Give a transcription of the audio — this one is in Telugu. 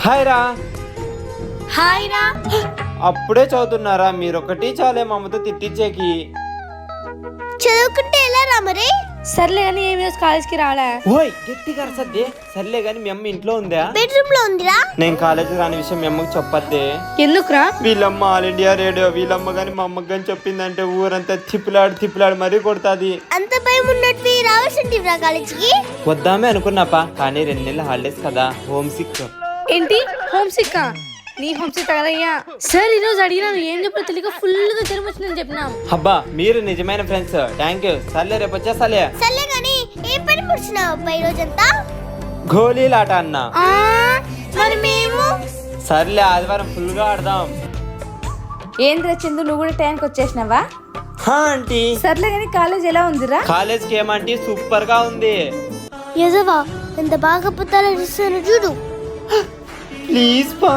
హాయ్ రా. హాయ్ రా. అప్పుడే చదువుతున్నారా? మీరొకటి చాలే మా అమ్మతో తిట్టించేకి. చదువుకుంటే ఎలా రా మరి? సర్లే కానీ ఏమి కాలేజ్కి రాలే. ఓయ్ గట్టిగా అరసద్దే. సర్లే గాని మీ అమ్మ ఇంట్లో ఉందా? బెడ్రూమ్ లో ఉందిరా. నేను కాలేజీ రాని విషయం మీ అమ్మకి చెప్పద్దే. ఎందుకురా? వీళ్ళమ్మ ఆల్ ఇండియా రేడియో వీళ్ళమ్మ గాని మా అమ్మకి గాని చెప్పిందంటే ఊరంతా తిప్పులాడి మరీ కొడతాది. అంత భయం ఉన్నట్టు రావాల్సింటివిరా కాలేజీకి. వద్దామే అనుకున్నాపా, కానీ 2 నెలల హాలిడేస్ కదా, హోమ్ సిక్. ఏంటి హోమ్ సిక్? నీ హోమ్ సిక్ కదయ్యా. సార్ ఈరోజు అడిగినాను, ఏం చెప్పినా తెలియక ఫుల్ గా జ్వరం వచ్చిందని చెప్పినాం. అబ్బా మీరు నిజమైన ఫ్రెండ్స్, థ్యాంక్ యూ. సర్లే రేపు వచ్చేసాలే. సర్లే గాని ఏం పని పుడిచినావు అబ్బా ఈ రోజంతా? గోళీలాట అన్న. మరి మేము సర్లే ఆదివారం ఫుల్ గా ఆడదాం. ఏంద్రా చందు, నువ్వు కూడా టైంకి వచ్చేసినావా? హా ఆంటీ. సర్లే కానీ కాలేజ్ ఎలా ఉందిరా? కాలేజ్ కి ఏమంటీ సూపర్ గా ఉంది. యజవా ఎంత బాగా పుట్టాలని చూస్తాను చూడు. ప్లీజ్ పా.